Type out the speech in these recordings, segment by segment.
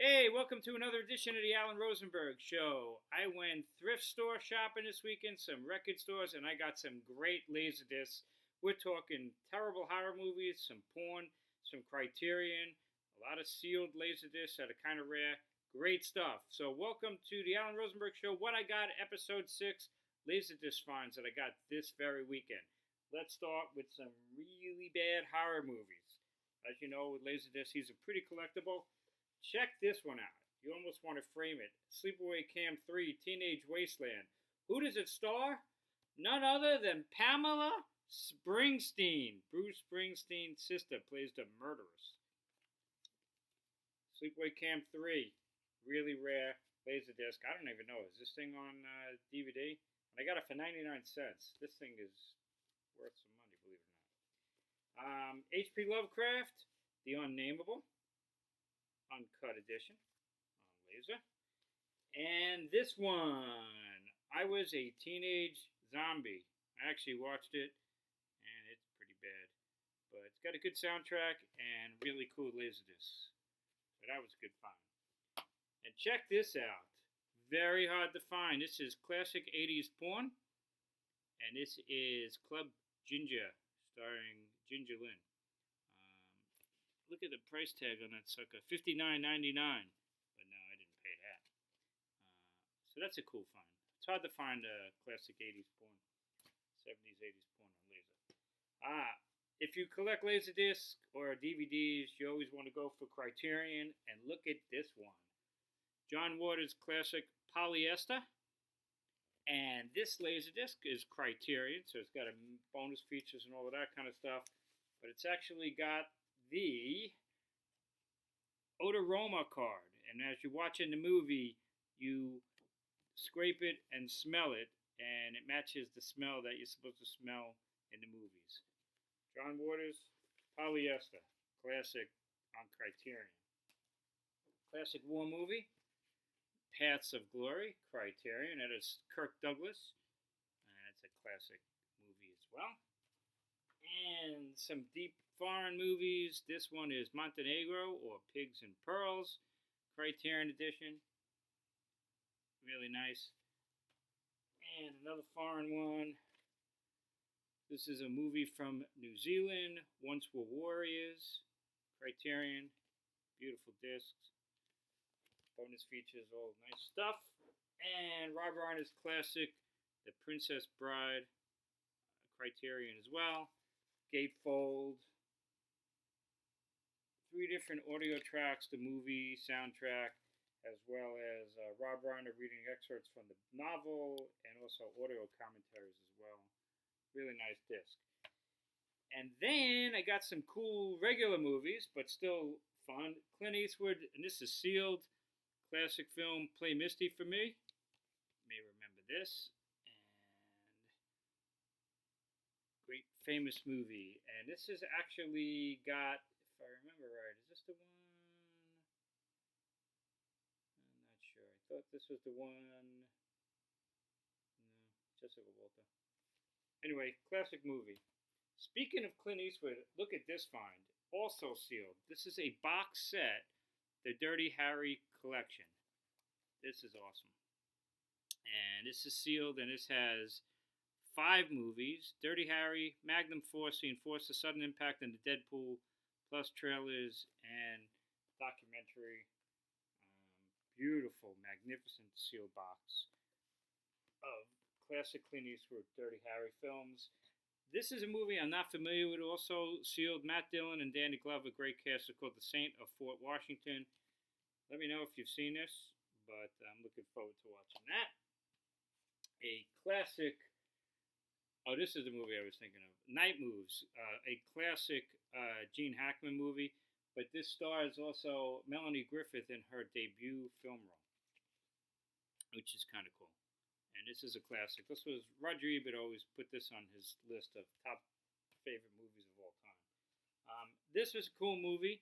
Hey, welcome to another edition of the Alan Rosenberg Show. I went thrift store shopping this weekend, some record stores, and I got some great Laserdiscs. We're talking terrible horror movies, some porn, some Criterion, a lot of sealed Laserdiscs that are kind of rare. Great stuff. So, welcome to the Alan Rosenberg Show. What I got, episode 6, Laserdisc finds that I got this very weekend. Let's start with some really bad horror movies. As you know, with Laserdisc, he's a pretty collectible. Check this one out. You almost want to frame it. Sleepaway Camp 3, Teenage Wasteland. Who does it star? None other than Pamela Springsteen. Bruce Springsteen's sister plays the murderess. Sleepaway Camp 3, really rare Laserdisc. I don't even know. Is this thing on DVD? I got it for 99 cents. This thing is worth some money, believe it or not. H.P. Lovecraft, The Unnameable. Uncut edition on laser. And this one, I Was a Teenage Zombie. I actually watched it, and it's pretty bad. But it's got a good soundtrack and really cool laserdiscs. So that was a good find. And check this out. Very hard to find. This is classic 80s porn. And this is Club Ginger, starring Ginger Lynn. Look at the price tag on that sucker, $59.99. But no, I didn't pay that. So that's a cool find. It's hard to find a classic 80s porn, 70s, 80s porn on laser. If you collect Laserdiscs or DVDs, you always want to go for Criterion. And look at this one. John Waters' classic Polyester. And this Laserdisc is Criterion, so it's got a bonus features and all of that kind of stuff. But it's actually got the odorama card, and as you're watching the movie, you scrape it and smell it, and it matches the smell that you're supposed to smell in the movies. John Waters, Polyester, classic on Criterion. Classic war movie, Paths of Glory, Criterion. That is Kirk Douglas, and that's a classic movie as well. And some deep foreign movies. This one is Montenegro, or Pigs and Pearls, Criterion edition. Really nice. And another foreign one. This is a movie from New Zealand, Once Were Warriors, Criterion. Beautiful discs. Bonus features, all nice stuff. And Rob Reiner's classic, The Princess Bride, Criterion as well. Gatefold. 3 different audio tracks, the movie soundtrack, as well as Rob Reiner reading excerpts from the novel, and also audio commentaries as well. Really nice disc. And then I got some cool regular movies, but still fun. Clint Eastwood, and this is sealed. Classic film, Play Misty for Me. You may remember this. Great famous movie. And this has actually got, if I remember right, is this the one? I'm not sure. I thought this was the one. No, Jessica Walter. Anyway, classic movie. Speaking of Clint Eastwood, look at this find. Also sealed. This is a box set, the Dirty Harry collection. This is awesome. And this is sealed, and this has 5 movies: Dirty Harry, Magnum Force, Enforce the Sudden Impact, and the Deadpool, plus trailers and documentary. Beautiful, magnificent sealed box of classic Clint Eastwood Dirty Harry films. This is a movie I'm not familiar with. Also sealed, Matt Dillon and Danny Glover, great cast. It's called The Saint of Fort Washington. Let me know if you've seen this, but I'm looking forward to watching that. A classic. Oh, this is the movie I was thinking of. Night Moves, a classic Gene Hackman movie, but this stars also Melanie Griffith in her debut film role, which is kind of cool. And this is a classic. This was Roger Ebert always put this on his list of top favorite movies of all time. This was a cool movie,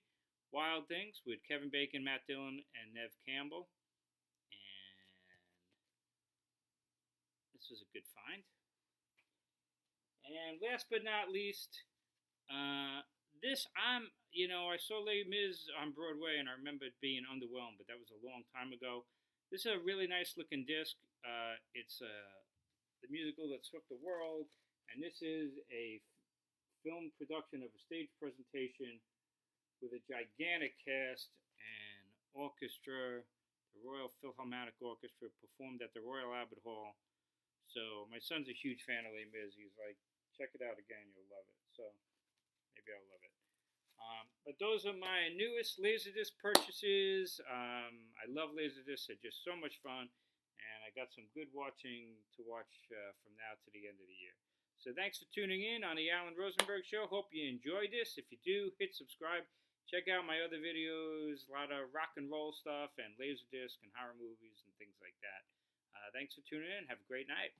Wild Things, with Kevin Bacon, Matt Dillon, and Neve Campbell. And this was a good find. And last but not least, this I saw Les Mis on Broadway, and I remember it being underwhelmed, but that was a long time ago. This is a really nice looking disc. It's the musical that swept the world, and this is a film production of a stage presentation with a gigantic cast and orchestra. The Royal Philharmonic Orchestra performed at the Royal Albert Hall. So my son's a huge fan of Les Mis. He's like, check it out again, you'll love it. So maybe I'll love it. But those are my newest Laserdisc purchases. I love Laserdiscs; they're just so much fun, and I got some good watching to watch from now to the end of the year. So thanks for tuning in on the Alan Rosenberg Show. Hope you enjoyed this. If you do, hit subscribe. Check out my other videos, a lot of rock and roll stuff and Laserdisc and horror movies and things like that. Thanks for tuning in. Have a great night.